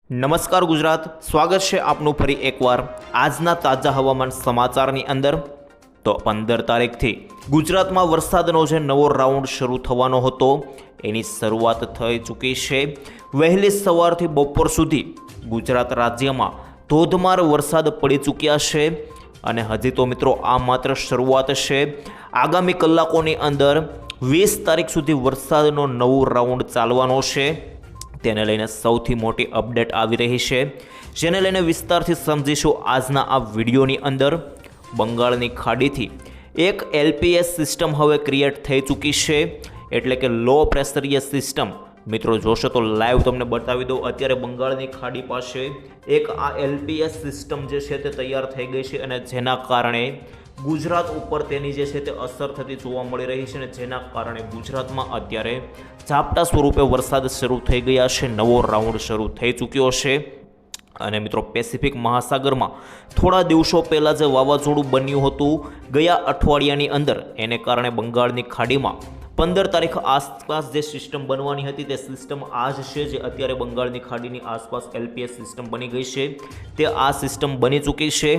નમસ્કાર ગુજરાત, સ્વાગત છે આપનું ફરી એકવાર આજના તાજા હવામાન સમાચારની અંદર। તો 15 તારીખથી ગુજરાતમાં વરસાદનો જે નવો રાઉન્ડ શરૂ થવાનો હતો એની શરૂઆત થઈ ચૂકી છે। વહેલી સવારથી બપોર સુધી ગુજરાત રાજ્યમાં ધોધમાર વરસાદ પડી ચૂક્યા છે અને હજી તો મિત્રો આ માત્ર શરૂઆત છે। આગામી કલાકોની અંદર 20 તારીખ સુધી વરસાદનો નવો રાઉન્ડ ચાલવાનો છે। તેને લઈને સૌથી મોટી અપડેટ આવી રહી છે, જેને લઈને વિસ્તારથી સમજીશું આજના આ વિડીયોની અંદર। બંગાળની ખાડીથી એક એલપીએસ સિસ્ટમ હવે ક્રિએટ થઈ ચૂકી છે, એટલે કે લો પ્રેશરીય સિસ્ટમ। મિત્રો જોશો તો લાઈવ તમને બતાવી દઉં, અત્યારે બંગાળની ખાડી પાસે એક આ એલપીએસ સિસ્ટમ જે છે તે તૈયાર થઈ ગઈ છે અને જેના કારણે ગુજરાત ઉપર તેની જે છે તે અસર થતી જોવા મળી રહી છે અને જેના કારણે ગુજરાતમાં અત્યારે ઝાપટા સ્વરૂપે વરસાદ શરૂ થઈ ગયા છે। નવો રાઉન્ડ શરૂ થઈ ચૂક્યો છે અને મિત્રો પેસિફિક મહાસાગરમાં થોડા દિવસો પહેલાં જે વાવાઝોડું બન્યું હતું ગયા અઠવાડિયાની અંદર, એને કારણે બંગાળની ખાડીમાં 15 તારીખ આસપાસ જે સિસ્ટમ બનવાની હતી તે સિસ્ટમ આ જ છે, જે અત્યારે બંગાળની ખાડીની આસપાસ એલપીએસ સિસ્ટમ બની ગઈ છે। તે આ સિસ્ટમ બની ચૂકી છે,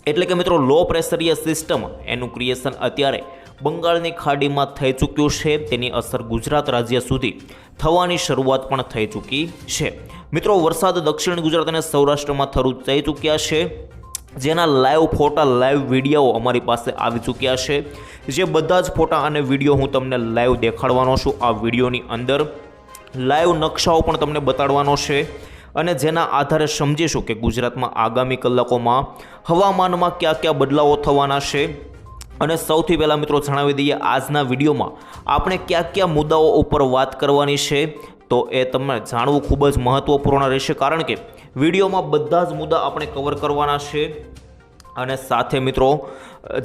એટલે કે મિત્રો લો પ્રેશરીય સિસ્ટમ એનું ક્રિએશન અત્યારે બંગાળની ખાડીમાં થઈ ચૂક્યું છે। તેની અસર ગુજરાત રાજ્ય સુધી થવાની શરૂઆત પણ થઈ ચૂકી છે। મિત્રો વરસાદ દક્ષિણ ગુજરાત અને સૌરાષ્ટ્રમાં શરૂ થઈ ચૂક્યા છે, જેના લાઈવ ફોટા લાઈવ વિડીયો અમારી પાસે આવી ચૂક્યા છે। જે બધા જ ફોટા અને વિડીયો હું તમને લાઈવ દેખાડવાનો છું આ વિડીયોની અંદર। લાઈવ નકશાઓ પણ તમને બતાડવાનો છે અને જેના આધારે સમજીશું કે ગુજરાતમાં આગામી કલાકોમાં હવામાનમાં કયા કયા બદલાવો થવાના છે। અને સૌથી પહેલાં મિત્રો જણાવી દઈએ આજના વિડીયોમાં આપણે કયા કયા મુદ્દાઓ ઉપર વાત કરવાની છે, તો એ તમને જાણવું ખૂબ જ મહત્ત્વપૂર્ણ રહેશે, કારણ કે વિડીયોમાં બધા જ મુદ્દા આપણે કવર કરવાના છે। અને સાથે મિત્રો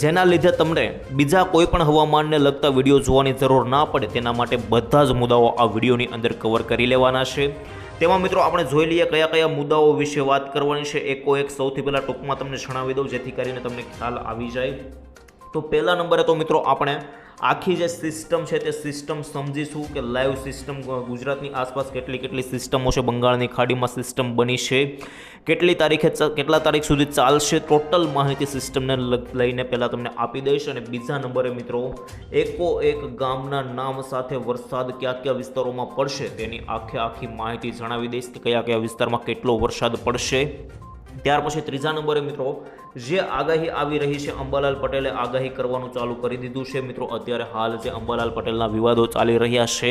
જેના લીધે તમને બીજા કોઈ પણ હવામાનને લગતા વિડીયો જોવાની જરૂર ના પડે તેના માટે બધા જ મુદ્દાઓ આ વિડીયોની અંદર કવર કરી લેવાના છે। તેમાં મિત્રો આપણે જોઈ લઈએ કયા કયા મુદ્દાઓ વિશે વાત કરવાની છે, એકો એક સૌથી પહેલાં ટૂંકમાં તમને જણાવી દઉં જેથી કરીને તમને ખ્યાલ આવી જાય। તો પહેલા નંબરે તો મિત્રો આપણે આખી જે સિસ્ટમ છે તે સિસ્ટમ સમજીશું કે લાઈવ સિસ્ટમ ગુજરાતની આસપાસ કેટલી સિસ્ટમો છે, બંગાળની ખાડીમાં સિસ્ટમ બની છે, કેટલી તારીખે કેટલા તારીખ સુધી ચાલશે, ટોટલ માહિતી સિસ્ટમને લઈને પહેલાં તમને આપી દઈશ। અને બીજા નંબરે મિત્રો એકો એક ગામના નામ સાથે વરસાદ કયા કયા વિસ્તારોમાં પડશે તેની આખી માહિતી જણાવી દઈશ કે કયા કયા વિસ્તારમાં કેટલો વરસાદ પડશે। ત્યાર પછી ત્રીજા નંબરે મિત્રો જે આગાહી આવી રહી છે, અંબાલાલ પટેલે આગાહી કરવાનું ચાલુ કરી દીધું છે। મિત્રો અત્યારે હાલ જે અંબાલાલ પટેલના વિવાદો ચાલી રહ્યા છે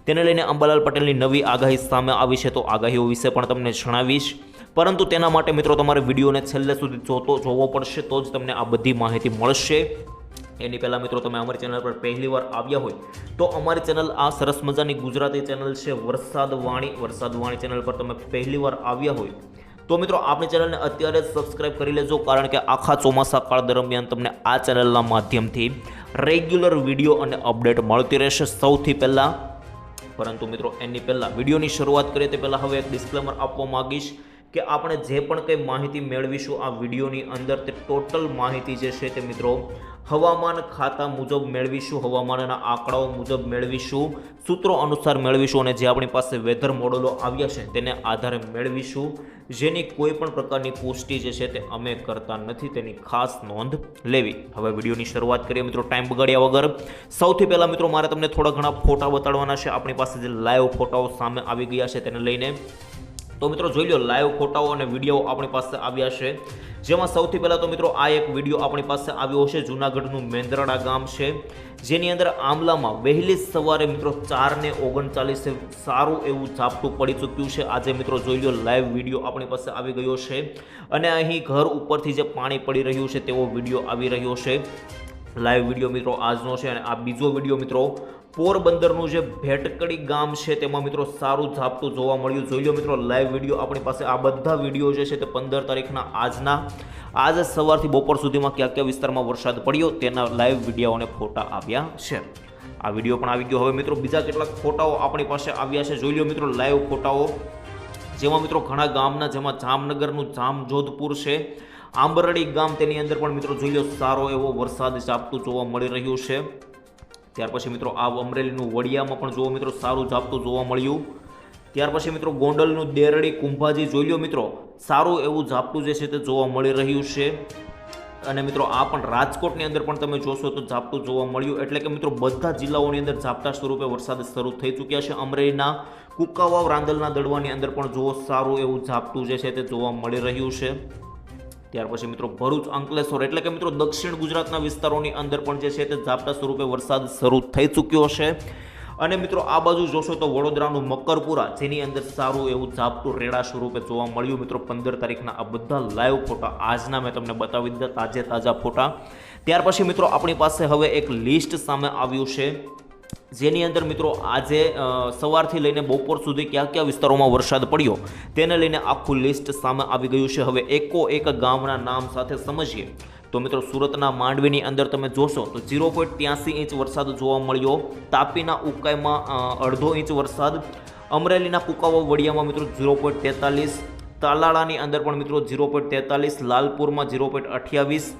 તેને લઈને અંબાલાલ પટેલની નવી આગાહી સામે આવી છે, તો આગાહીઓ વિશે પણ તમને જણાવીશ, પરંતુ તેના માટે મિત્રો તમારે વિડીયોને છેલ્લે સુધી જોવો પડશે, તો જ તમને આ બધી માહિતી મળશે। એની પહેલાં મિત્રો તમે અમારી ચેનલ પર પહેલી વાર આવ્યા હોય તો અમારી ચેનલ આ સરસ મજાની ગુજરાતી ચેનલ છે વરસાદ વાણી ચેનલ પર તમે પહેલી વાર આવ્યા હોય તો મિત્રો આપણી ચેનલને અત્યારે જ સબસ્ક્રાઇબ કરી લેજો, કારણ કે આખા ચોમાસા કાળ દરમિયાન તમને આ ચેનલના માધ્યમથી રેગ્યુલર વિડીયો અને અપડેટ મળતી રહેશે સૌથી પહેલાં। પરંતુ મિત્રો એની પહેલાં વિડીયોની શરૂઆત કરીએ તે પહેલાં હવે એક ડિસ્ક્લેમર આપવા માગીશ કે આપણે જે પણ કંઈ માહિતી મેળવીશું આ વિડીયોની અંદર તે ટોટલ માહિતી જે છે તે મિત્રો હવામાન ખાતા મુજબ મેળવીશું, હવામાનના આંકડાઓ મુજબ મેળવીશું, સૂત્રો અનુસાર મેળવીશું અને જે આપણી પાસે વેધર મોડલો આવ્યા છે તેને આધારે મેળવીશું, જેની કોઈ પણ પ્રકારની પુષ્ટિ જે છે તે અમે કરતા નથી, તેની ખાસ નોંધ લેવી। હવે વિડીયોની શરૂઆત કરીએ મિત્રો ટાઈમ બગાડ્યા વગર। સૌથી પહેલાં મિત્રો મારે તમને થોડા ઘણા ફોટા બતાડવાના છે, આપણી પાસે જે લાઈવ ફોટાઓ સામે આવી ગયા છે તેને લઈને। તો મિત્રો જોઈ લો લાઈવ ફોટાઓ અને વિડીયો આપણી પાસે આવ્યા છે, જેમાં સૌથી પહેલાં તો મિત્રો આ એક વિડીયો આપણી પાસે આવ્યો છે, જૂનાગઢનું મેંદરડા ગામ છે, જેની અંદર આમલામાં વહેલી સવારે મિત્રો 4:39 સારું એવું ઝાપટું પડી ચૂક્યું છે। આજે મિત્રો જોઈ લો લાઈવ વિડીયો આપણી પાસે આવી ગયો છે અને અહીં ઘર ઉપરથી જે પાણી પડી રહ્યું છે તેવો વિડીયો આવી રહ્યો છે। લાઈવ વિડીયો મિત્રો આજનો છે અને આ બીજો વિડીયો મિત્રો પોરબંદરનું જે ભેટકડી ગામ છે તેમાં મિત્રો સારું ઝાપટું જોવા મળ્યું। જોઈ લો મિત્રો લાઈવ વિડીયો આપણી પાસે આ બધા વિડીયો જે છે તે 15 તારીખના આજે સવારથી બપોર સુધીમાં કયા કયા વિસ્તારમાં વરસાદ પડ્યો તેના લાઈવ વિડીયો અને ફોટા આવ્યા છે। આ વિડીયો પણ આવી ગયો। હવે મિત્રો બીજા કેટલાક ફોટાઓ આપણી પાસે આવ્યા છે, જોઈ લો મિત્રો લાઈવ ફોટાઓ, જેમાં મિત્રો ઘણા ગામના, જેમાં જામનગરનું જામજોધપુર છે, આંબરડી ગામ, તેની અંદર પણ મિત્રો જોઈ લો સારો એવો વરસાદ ઝાપટું જોવા મળી રહ્યું છે। ત્યાર પછી મિત્રો આ અમરેલીનું વડિયામાં પણ જોવો મિત્રો સારું ઝાપટું જોવા મળ્યું। ત્યાર પછી મિત્રો ગોંડલનું દેરડી કુંભાજી જોઈ લો મિત્રો, સારું એવું ઝાપટું જે છે તે જોવા મળી રહ્યું છે. અને મિત્રો આ પણ રાજકોટની અંદર પણ તમે જોશો તો ઝાપટું જોવા મળ્યું. એટલે કે મિત્રો બધા જિલ્લાઓની અંદર ઝાપટા સ્વરૂપે વરસાદ શરૂ થઈ ચૂક્યા છે. અમરેલીના કુકાવાવ, રાંદલના દડવાની અંદર પણ જુઓ સારું એવું ઝાપટું જે છે તે જોવા મળી રહ્યું છે. ત્યાર પછી મિત્રો ભરૂચ, અંકલેશ્વર એટલે કે મિત્રો દક્ષિણ ગુજરાતના વિસ્તારોની અંદર પણ જે છે તે ઝાપટા સ્વરૂપે વરસાદ શરૂ થઈ ચૂક્યો છે. અને મિત્રો આ બાજુ જોશો તો વડોદરાનું મકરપુરા, જેની અંદર સારું એવું ઝાપટું રેડા સ્વરૂપે જોવા મળ્યું. મિત્રો 15 તારીખના આ બધા લાઈવ ફોટા આજના મેં તમને બતાવી દીધા, તાજા ફોટા. ત્યાર પછી મિત્રો આપણી પાસે હવે એક લિસ્ટ સામે આવ્યું છે, જેની અંદર મિત્રો આજે સવારથી લઈને બપોર સુધી કયા વિસ્તારોમાં વરસાદ પડ્યો તેને લઈને આખું લિસ્ટ સામે આવી ગયું છે. હવે એક ગામના નામ સાથે સમજીએ તો મિત્રો સુરતના માંડવીની અંદર તમે જોશો તો 0.83 ઇંચ વરસાદ જોવા મળ્યો. તાપીના ઉકાઈમાં 1/2 ઇંચ વરસાદ. અમરેલીના કુકાવાવ, વડિયામાં મિત્રો 0.43. તાલાળાની અંદર પણ મિત્રો 0.43. લાલપુરમાં 0.28.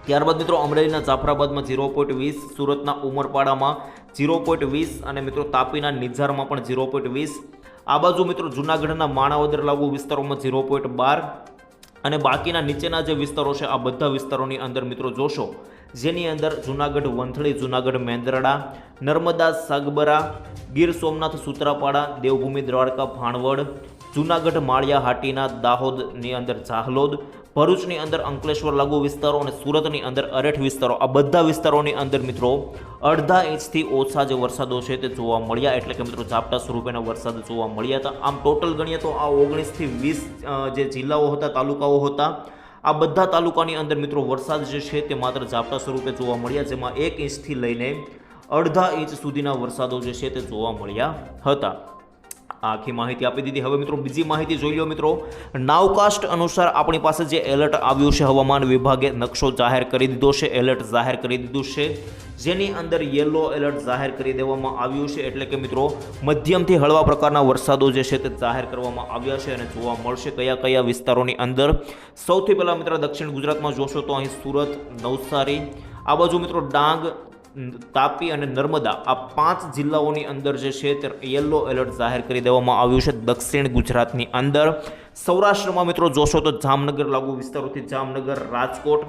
ત્યારબાદ મિત્રો અમરેલીના જાફરાબાદમાં 0.20. સુરતના ઉમરપાડામાં 0.20 અને મિત્રો તાપીના નિઝારમાં પણ 0.20. આ બાજુ મિત્રો જૂનાગઢના માણાવદર લાગુ વિસ્તારોમાં 0.12. અને બાકીના નીચેના જે વિસ્તારો છે આ બધા વિસ્તારોની અંદર મિત્રો જોશો, જેની અંદર જૂનાગઢ વંથળી, જૂનાગઢ મેંદરડા, નર્મદા સાગબરા, ગીર સોમનાથ સૂત્રાપાડા, દેવભૂમિ દ્વારકા ભાણવડ, જૂનાગઢ માળિયા હાટીના, દાહોદની અંદર જાહલોદ, ભરૂચની અંદર અંકલેશ્વર લાગુ વિસ્તારો અને સુરતની અંદર અરેઠ વિસ્તારો, આ બધા વિસ્તારોની અંદર મિત્રો 1/2 ઇંચથી ઓછા જે વરસાદો છે તે જોવા મળ્યા. એટલે કે મિત્રો ઝાપટા સ્વરૂપેના વરસાદ જોવા મળ્યા હતા. આમ ટોટલ ગણીએ તો આ 19 થી 20 જે જિલ્લાઓ હતા, તાલુકાઓ હતા, આ બધા તાલુકાની અંદર મિત્રો વરસાદ જે છે તે માત્ર ઝાપટા સ્વરૂપે જોવા મળ્યા, જેમાં 1 ઇંચથી લઈને 1/2 ઇંચ સુધીના વરસાદો જે છે તે જોવા મળ્યા હતા. આખી માહિતી આપી દીધી. હવે મિત્રો બીજી માહિતી જોઈ લો. મિત્રો નાવકાસ્ટ અનુસાર આપણી પાસે જે એલર્ટ આવ્યું છે, હવામાન વિભાગે નકશો જાહેર કરી દીધો છે, એલર્ટ જાહેર કરી દીધું છે, જેની અંદર યલો એલર્ટ જાહેર કરી દેવામાં આવ્યું છે. એટલે કે મિત્રો મધ્યમથી હળવા પ્રકારના વરસાદો જે છે તે જાહેર કરવામાં આવ્યા છે અને જોવા મળશે કયા વિસ્તારોની અંદર. સૌથી પહેલાં મિત્રો દક્ષિણ ગુજરાતમાં જોશો તો અહીં સુરત, નવસારી, આ બાજુ મિત્રો ડાંગ, તાપી અને નર્મદા, આ 5 જિલ્લાઓની અંદર જે છે તે યલો એલર્ટ જાહેર કરી દેવામાં આવ્યું છે દક્ષિણ ગુજરાતની અંદર. સૌરાષ્ટ્રમાં મિત્રો જોશો તો જામનગર લાગુ વિસ્તારોથી જામનગર, રાજકોટ,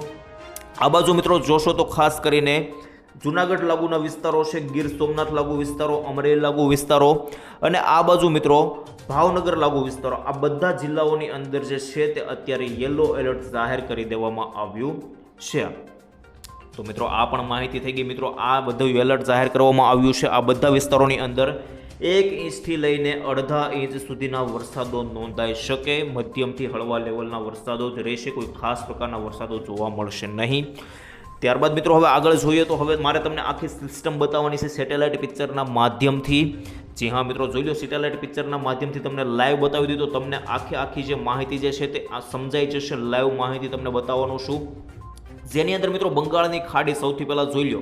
આ બાજુ મિત્રો જોશો તો ખાસ કરીને જૂનાગઢ લાગુના વિસ્તારો છે, ગીર સોમનાથ લાગુ વિસ્તારો, અમરેલી લાગુ વિસ્તારો અને આ બાજુ મિત્રો ભાવનગર લાગુ વિસ્તારો, આ બધા જિલ્લાઓની અંદર જે છે તે અત્યારે યલો એલર્ટ જાહેર કરી દેવામાં આવ્યું છે. તો મિત્રો આ પણ માહિતી થઈ ગઈ. મિત્રો આ બધું એલર્ટ જાહેર કરવામાં આવ્યું છે. આ બધા વિસ્તારોની અંદર 1 ઇંચથી લઈને 1/2 ઇંચ સુધીના વરસાદો નોંધાઈ શકે. મધ્યમથી હળવા લેવલના વરસાદો જ રહેશે, કોઈ ખાસ પ્રકારના વરસાદો જોવા મળશે નહીં. ત્યારબાદ મિત્રો હવે આગળ જોઈએ તો હવે મારે તમને આખી સિસ્ટમ બતાવવાની છે સેટેલાઇટ પિક્ચરના માધ્યમથી. જી હા મિત્રો, જોઈ લો, સેટેલાઇટ પિક્ચરના માધ્યમથી તમને લાઈવ બતાવી દીધું. તમને આખી જે માહિતી જે છે તે સમજાઈ જશે. લાઈવ માહિતી તમને બતાવવાનું છું, જેની અંદર મિત્રો બંગાળની ખાડી સૌથી પહેલાં જોઈ લો.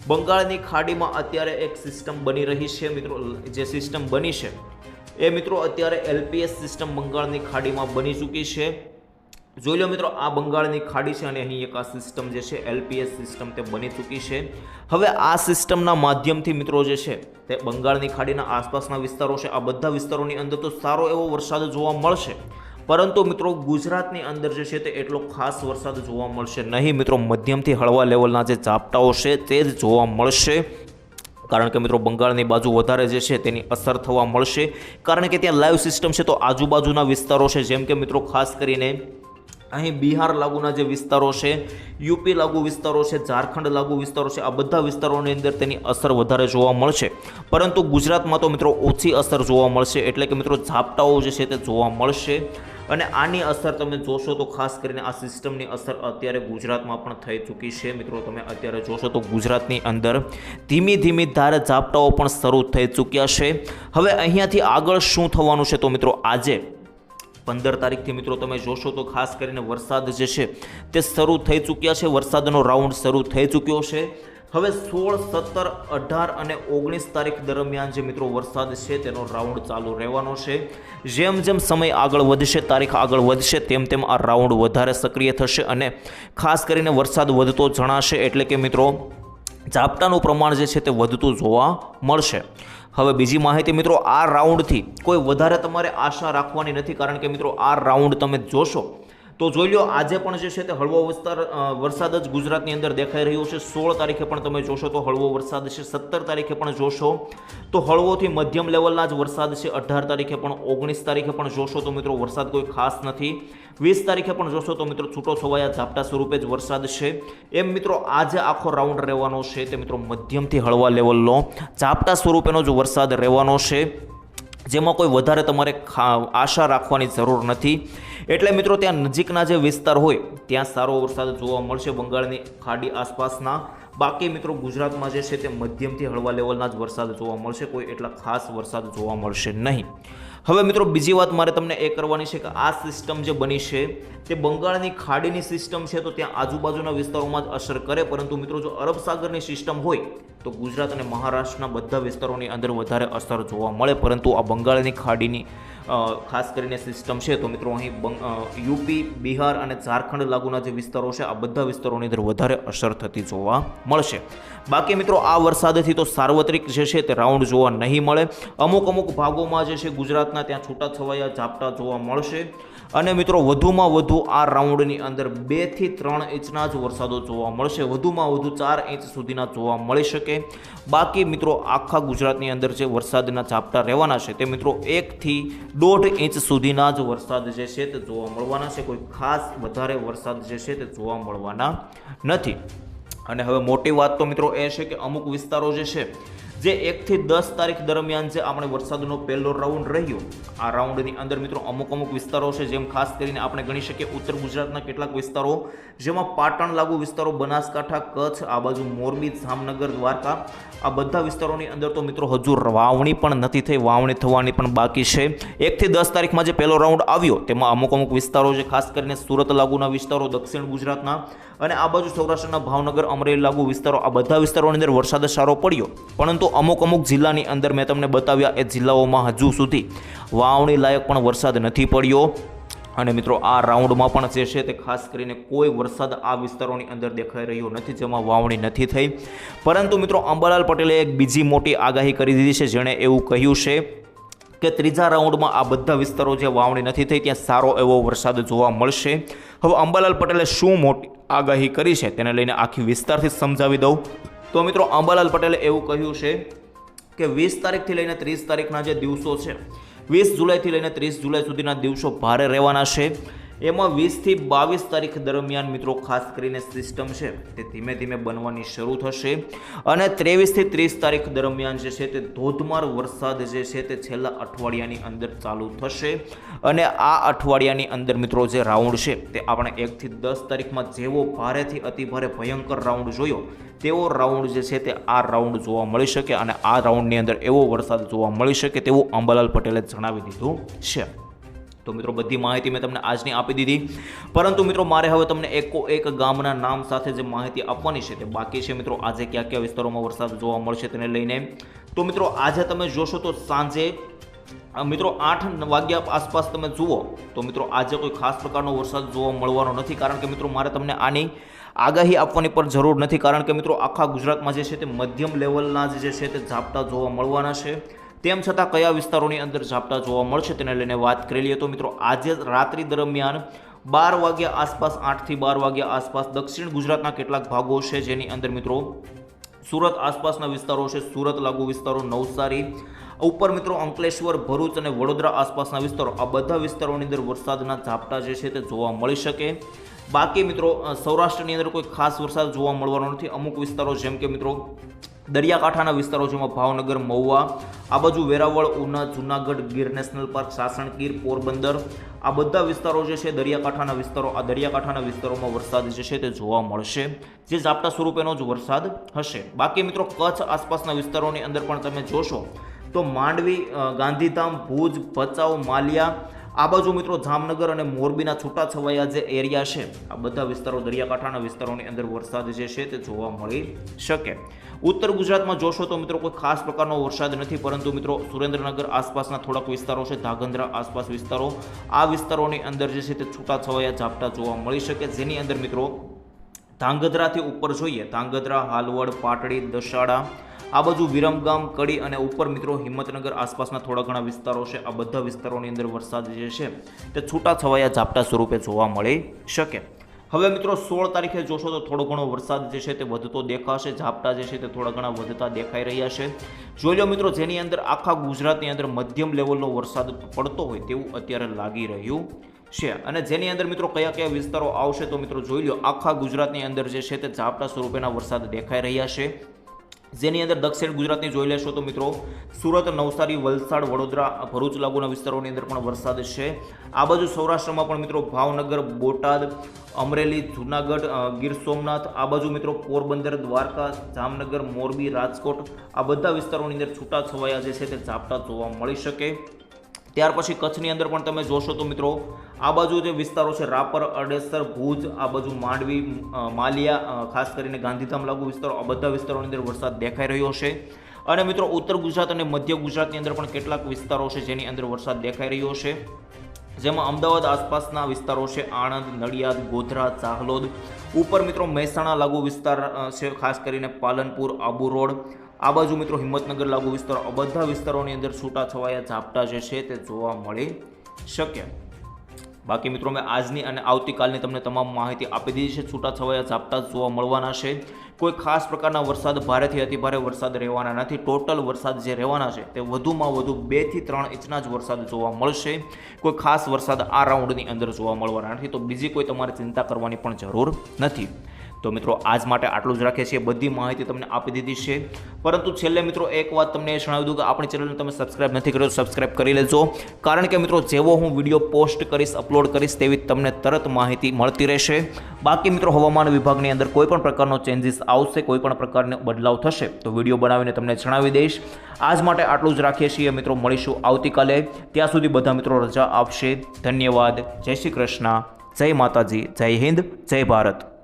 બંગાળની ખાડીમાં અત્યારે એક સિસ્ટમ બની રહી છે. મિત્રો જે સિસ્ટમ બની છે એ મિત્રો અત્યારે LPS સિસ્ટમ બંગાળની ખાડીમાં બની ચૂકી છે. જોઈ લો મિત્રો, આ બંગાળની ખાડી છે અને અહીં એક આ સિસ્ટમ જે છે LPS સિસ્ટમ તે બની ચૂકી છે. હવે આ સિસ્ટમના માધ્યમથી મિત્રો જે છે તે બંગાળની ખાડીના આસપાસના વિસ્તારો છે, આ બધા વિસ્તારોની અંદર તો સારો એવો વરસાદ જોવા મળશે, પરંતુ મિત્રો ગુજરાતની અંદર જે છે તે એટલો ખાસ વરસાદ જોવા મળશે નહીં. મિત્રો મધ્યમથી હળવા લેવલના જે ઝાપટાઓ છે તે જ જોવા મળશે, કારણ કે મિત્રો બંગાળની બાજુ વધારે જે છે તેની અસર થવા મળશે, કારણ કે ત્યાં લાઈવ સિસ્ટમ છે. તો આજુબાજુના વિસ્તારો છે, જેમ કે મિત્રો ખાસ કરીને અહીં બિહાર લાગુના જે વિસ્તારો છે, યુપી લાગુ વિસ્તારો છે, ઝારખંડ લાગુ વિસ્તારો છે, આ બધા વિસ્તારોની અંદર તેની અસર વધારે જોવા મળશે, પરંતુ ગુજરાતમાં તો મિત્રો ઓછી અસર જોવા મળશે. એટલે કે મિત્રો ઝાપટાઓ જે છે તે જોવા મળશે અને આની અસર તમે જોશો તો ખાસ કરીને આ સિસ્ટમની અસર અત્યારે ગુજરાતમાં પણ થઈ ચૂકી છે. મિત્રો તમે અત્યારે જોશો તો ગુજરાતની અંદર ધીમી ધારે ઝાપટાઓ પણ શરૂ થઈ ચૂક્યા છે. હવે અહીંયાથી આગળ શું થવાનું છે, તો મિત્રો આજે 15 તારીખથી મિત્રો તમે જોશો તો ખાસ કરીને વરસાદ જે છે તે શરૂ થઈ ચૂક્યા છે. વરસાદનો રાઉન્ડ શરૂ થઈ ચૂક્યો છે. હવે 16, 17, 18 અને 19 તારીખ દરમિયાન જે મિત્રો વરસાદ છે તેનો રાઉન્ડ ચાલુ રહેવાનો છે. જેમ સમય આગળ વધશે, તારીખ આગળ વધશે, તેમ આ રાઉન્ડ વધારે સક્રિય થશે અને ખાસ કરીને વરસાદ વધતો જણાશે. એટલે કે મિત્રો ઝાપટાનું પ્રમાણ જે છે તે વધતું જોવા મળશે. હવે બીજી માહિતી મિત્રો, આ રાઉન્ડથી કોઈ વધારે તમારે આશા રાખવાની નથી, કારણ કે મિત્રો આ રાઉન્ડ તમે જોશો તો જોઈ લો, આજે પણ જે છે તે હળવો વરસાદ જ ગુજરાતની અંદર દેખાઈ રહ્યો છે. 16 તારીખે પણ તમે જોશો તો હળવો વરસાદ છે. 17 તારીખે પણ જોશો તો હળવોથી મધ્યમ લેવલના જ વરસાદ છે. 18 તારીખે પણ, 19 તારીખે પણ જોશો તો મિત્રો વરસાદ કોઈ ખાસ નથી. 20 તારીખે પણ જોશો તો મિત્રો છૂટો છવાયા ઝાપટા સ્વરૂપે જ વરસાદ છે. એમ મિત્રો આજે આખો રાઉન્ડ રહેવાનો છે તે મિત્રો મધ્યમથી હળવા લેવલનો ઝાપટા સ્વરૂપેનો જ વરસાદ રહેવાનો છે, જેમાં કોઈ વધારે તમારે આશા રાખવાની જરૂર નથી. એટલે મિત્રો ત્યાં નજીકના જે વિસ્તાર હોય ત્યાં સારો વરસાદ જોવા મળશે, બંગાળની ખાડી આસપાસના. બાકી મિત્રો ગુજરાતમાં જે છે તે મધ્યમથી હળવા લેવલના જ વરસાદ જોવા મળશે, કોઈ એટલા ખાસ વરસાદ જોવા મળશે નહીં. હવે મિત્રો બીજી વાત મારે તમને એ કરવાની છે કે આ સિસ્ટમ જે બની છે તે બંગાળની ખાડીની સિસ્ટમ છે, તો ત્યાં આજુબાજુના વિસ્તારોમાં જ અસર કરે. પરંતુ મિત્રો જો અરબ સાગરની સિસ્ટમ હોય તો ગુજરાત અને મહારાષ્ટ્રના બધા વિસ્તારોની અંદર વધારે અસર જોવા મળે. પરંતુ આ બંગાળની ખાડીની ખાસ કરીને સિસ્ટમ છે તો મિત્રો અહીં યુપી, બિહાર અને ઝારખંડ લાગુના જે વિસ્તારો છે આ બધા વિસ્તારોની અંદર વધારે અસર થતી જોવા મળશે. બાકી મિત્રો આ વરસાદથી તો સાર્વત્રિક જે છે તે રાઉન્ડ જોવા નહીં મળે. અમુક ભાગોમાં જે છે ગુજરાતના ત્યાં છૂટાછવાયા ઝાપટા જોવા મળશે. અને મિત્રો વધુમાં વધુ આ રાઉન્ડની અંદર 2 થી 3 ઇંચના જ વરસાદો જોવા મળશે. વધુમાં વધુ 4 ઇંચ સુધીના જોવા મળી શકે. બાકી મિત્રો આખા ગુજરાતની અંદર જે વરસાદના ઝાપટા રહેવાના છે તે મિત્રો 1 થી 1.5 ઇંચ સુધીના જ વરસાદ જે છે તે જોવા મળવાના છે. કોઈ ખાસ વધારે વરસાદ જે છે તે જોવા મળવાના નથી. અને હવે મોટી વાત તો મિત્રો એ છે કે અમુક વિસ્તારો જે છે જે 1 થી 10 તારીખ દરમિયાન જે આપણે વરસાદનો પહેલો રાઉન્ડ રહ્યો, આ રાઉન્ડની અંદર મિત્રો અમુક વિસ્તારો છે, જેમ ખાસ કરીને આપણે ગણી શકીએ ઉત્તર ગુજરાતના કેટલાક વિસ્તારો, જેમાં પાટણ લાગુ વિસ્તારો, બનાસકાંઠા, કચ્છ, આ બાજુ મોરબી, જામનગર, દ્વારકા, આ બધા વિસ્તારોની અંદર તો મિત્રો હજુ વાવણી પણ નથી થઈ, વાવણી થવાની પણ બાકી છે. 1 થી 10 તારીખમાં જે પહેલો રાઉન્ડ આવ્યો તેમાં અમુક વિસ્તારો છે, ખાસ કરીને સુરત લાગુના વિસ્તારો, દક્ષિણ ગુજરાતના અને આ બાજુ સૌરાષ્ટ્રના ભાવનગર, અમરેલી લાગુ વિસ્તારો, આ બધા વિસ્તારોની અંદર વરસાદ સારો પડ્યો. પરંતુ અમુક જિલ્લાની અંદર મેં તમને બતાવ્યા એ જિલ્લાઓમાં હજુ સુધી વાવણી લાયક પણ વરસાદ નથી પડ્યો. અને મિત્રો આ રાઉન્ડમાં પણ જે છે તે ખાસ કરીને કોઈ વરસાદ આ વિસ્તારોની અંદર દેખાઈ રહ્યો નથી, જેમાં વાવણી નથી થઈ. પરંતુ મિત્રો અંબાલાલ પટેલે એક બીજી મોટી આગાહી કરી દીધી છે, જેણે એવું કહ્યું છે કે ત્રીજા રાઉન્ડમાં આ બધા વિસ્તારો જે વાવણી નથી થઈ ત્યાં સારો એવો વરસાદ જોવા મળશે. હવે અંબાલાલ પટેલે શું મોટી આગાહી કરી છે તેને લઈને આખી વિસ્તારથી સમજાવી દઉં. તો મિત્રો અંબાલાલ પટેલે એવું કહ્યું છે કે 20 તારીખથી લઈને 30 તારીખના જે દિવસો છે, 20 જુલાઈથી લઈને 30 જુલાઈ સુધીના દિવસો ભારે રહેવાના છે. એમાં 20 થી 22 તારીખ દરમિયાન મિત્રો ખાસ કરીને સિસ્ટમ છે તે ધીમે ધીમે બનવાની શરૂ થશે. અને 23 થી 30 તારીખ દરમિયાન જે છે તે ધોધમાર વરસાદ જે છે તે છેલ્લા અઠવાડિયાની અંદર ચાલુ થશે. અને આ અઠવાડિયાની અંદર મિત્રો જે રાઉન્ડ છે તે આપણે 1 થી 10 તારીખમાં જેવો ભારેથી અતિભારે ભયંકર રાઉન્ડ જોયો તેવો રાઉન્ડ જે છે તે આ રાઉન્ડ જોવા મળી શકે. અને આ રાઉન્ડની અંદર એવો વરસાદ જોવા મળી શકે તેવું અંબાલાલ પટેલે જણાવી દીધું છે. તો મિત્રો બધી માહિતી મેં તમને આજની આપી દીધી. પરંતુ મિત્રો મારે હવે તમને એક ગામના નામ સાથે જે માહિતી આપવાની છે તે બાકી છે. મિત્રો આજે કયા વિસ્તારોમાં વરસાદ જોવા મળશે તેને લઈને તો મિત્રો આજે તમે જોશો તો સાંજે મિત્રો 8 વાગ્યા આસપાસ તમે જુઓ તો મિત્રો આજે કોઈ ખાસ પ્રકારનો વરસાદ જોવા મળવાનો નથી. કારણ કે મિત્રો મારે તમને આની આગાહી આપવાની પણ જરૂર નથી, કારણ કે મિત્રો આખા ગુજરાતમાં જે છે તે મધ્યમ લેવલના જે છે તે ઝાપટા જોવા મળવાના છે. તેમ છતાં કયા વિસ્તારોની અંદર ઝાપટા જોવા મળશે તેને લઈને વાત કરી લઈએ. તો મિત્રો આજે રાત્રિ દરમિયાન 12 વાગ્યા આસપાસ, 8 થી 12 વાગ્યા આસપાસ દક્ષિણ ગુજરાતના કેટલાક ભાગો છે, જેની અંદર મિત્રો સુરત આસપાસના વિસ્તારો છે, સુરત લાગુ વિસ્તારો, નવસારી ઉપર મિત્રો અંકલેશ્વર, ભરૂચ અને વડોદરા આસપાસના વિસ્તારો, આ બધા વિસ્તારોની અંદર વરસાદના ઝાપટા જે છે તે જોવા મળી શકે. બાકી મિત્રો સૌરાષ્ટ્રની અંદર કોઈ ખાસ વરસાદ જોવા મળવાનો નથી. અમુક વિસ્તારો જેમ કે મિત્રો દરિયાકાંઠાના વિસ્તારો જેમાં ભાવનગર, મહુવા, આ બાજુ વેરાવળ, ઉના, જૂનાગઢ, ગીર નેશનલ પાર્ક, સાસણગીર, પોરબંદર, આ બધા વિસ્તારો જે છે દરિયાકાંઠાના વિસ્તારો, આ દરિયાકાંઠાના વિસ્તારોમાં વરસાદ જે છે તે જોવા મળશે, જે ઝાપટા સ્વરૂપેનો જ વરસાદ હશે. બાકી મિત્રો કચ્છ આસપાસના વિસ્તારોની અંદર પણ તમે જોશો તો માંડવી, ગાંધીધામ, ભુજ, ભચાઉ, માલિયા, આ બાજુ મિત્રો જામનગર અને મોરબીના છૂટાછવાયા જે એરિયા છે આ બધા વિસ્તારો દરિયાકાંઠાના વિસ્તારોની અંદર વરસાદ જે છે તે જોવા મળી શકે. ઉત્તર ગુજરાતમાં જોશો તો મિત્રો કોઈ ખાસ પ્રકારનો વરસાદ નથી, પરંતુ મિત્રો સુરેન્દ્રનગર આસપાસના થોડાક વિસ્તારો છે, ધાંગધ્રા આસપાસ વિસ્તારો, આ વિસ્તારોની અંદર જે છે તે છૂટાછવાયા ઝાપટા જોવા મળી શકે, જેની અંદર મિત્રો ધાંગધ્રાથી ઉપર જોઈએ, ધાંગધ્રા, હાલવડ, પાટડી, દશાડા, આ બાજુ વિરમગામ, કડી અને ઉપર મિત્રો હિંમતનગર આસપાસના થોડા ઘણા વિસ્તારો છે. આ બધા વિસ્તારોની અંદર વરસાદ જે છે તે છૂટાછવાયા ઝાપટા સ્વરૂપે જોવા મળી શકે. હવે મિત્રો 16 તારીખે જોશો તો થોડો ઘણો વરસાદ જે છે તે વધતો દેખાશે. ઝાપટા જે છે તે થોડા ઘણા વધતા દેખાઈ રહ્યા છે. જોઈ લો મિત્રો, જેની અંદર આખા ગુજરાતની અંદર મધ્યમ લેવલનો વરસાદ પડતો હોય તેવું અત્યારે લાગી રહ્યું છે. અને જેની અંદર મિત્રો કયા કયા વિસ્તારો આવશે તો મિત્રો જોઈ લો, આખા ગુજરાતની અંદર જે છે તે ઝાપટા સ્વરૂપેના વરસાદ દેખાઈ રહ્યા છે. જેની અંદર દક્ષિણ ગુજરાતની જોઈ લેશો તો મિત્રો સુરત, નવસારી, વલસાડ, વડોદરા, ભરૂચ લાગુના વિસ્તારોની અંદર પણ વરસાદ છે. આ બાજુ સૌરાષ્ટ્રમાં પણ મિત્રો ભાવનગર, બોટાદ, અમરેલી, જૂનાગઢ, ગીર સોમનાથ, આ બાજુ મિત્રો પોરબંદર, દ્વારકા, જામનગર, મોરબી, રાજકોટ, આ બધા વિસ્તારોની અંદર છૂટાછવાયા જે છે તે ઝાપટા જોવા મળી શકે. ત્યાર પછી કચ્છની અંદર પણ તમે જોશો તો મિત્રો આ બાજુ જે વિસ્તારો છે, રાપર, અડેસર, ભુજ, આ બાજુ માંડવી, માલિયા, ખાસ કરીને ગાંધીધામ લાગુ વિસ્તારો, આ બધા વિસ્તારોની અંદર વરસાદ દેખાઈ રહ્યો છે. અને મિત્રો ઉત્તર ગુજરાત અને મધ્ય ગુજરાતની અંદર પણ કેટલાક વિસ્તારો છે જેની અંદર વરસાદ દેખાઈ રહ્યો છે, જેમાં અમદાવાદ આસપાસના વિસ્તારો છે, આણંદ, નડિયાદ, ગોધરા, ચાહલોદ, ઉપર મિત્રો મહેસાણા લાગુ વિસ્તાર છે, ખાસ કરીને પાલનપુર, આબુ રોડ, આ બાજુ મિત્રો હિંમતનગર લાગુ વિસ્તારો, આ બધા વિસ્તારોની અંદર છૂટાછવાયા ઝાપટા જે છે તે જોવા મળી શકે. બાકી મિત્રો મેં આજની અને આવતીકાલની તમને તમામ માહિતી આપી દીધી છે. છૂટાછવાયા ઝાપટા જોવા મળવાના છે. કોઈ ખાસ પ્રકારના વરસાદ, ભારેથી અતિભારે વરસાદ રહેવાના નથી. ટોટલ વરસાદ જે રહેવાના છે તે વધુમાં વધુ 2 થી 3 ઇંચના જ વરસાદ જોવા મળશે. કોઈ ખાસ વરસાદ આ રાઉન્ડની અંદર જોવા મળવાના નથી. તો બીજી કોઈ તમારે ચિંતા કરવાની પણ જરૂર નથી. તો મિત્રો આજ માટે આટલું જ રાખીએ છીએ. બધી માહિતી તમને આપી દીધી છે. પરંતુ છેલ્લે મિત્રો એક વાત તમને એ જણાવી દઉં કે આપણી ચેનલને તમે સબસ્ક્રાઇબ નથી કર્યો, સબસ્ક્રાઇબ કરી લેજો. કારણ કે મિત્રો જેવો હું વિડીયો પોસ્ટ કરીશ, અપલોડ કરીશ, તેવી તમને તરત માહિતી મળતી રહેશે. બાકી મિત્રો હવામાન વિભાગની અંદર કોઈ પણ પ્રકારનો ચેન્જીસ આવશે, કોઈ પણ પ્રકારનો બદલાવ થશે તો વિડીયો બનાવીને તમને જણાવી દઈશ. આજ માટે આટલું જ રાખીએ છીએ મિત્રો. મળીશું આવતીકાલે. ત્યાં સુધી બધા મિત્રો રજા આપશે. ધન્યવાદ. જય શ્રી કૃષ્ણ. જય માતાજી. જય હિન્દ. જય ભારત.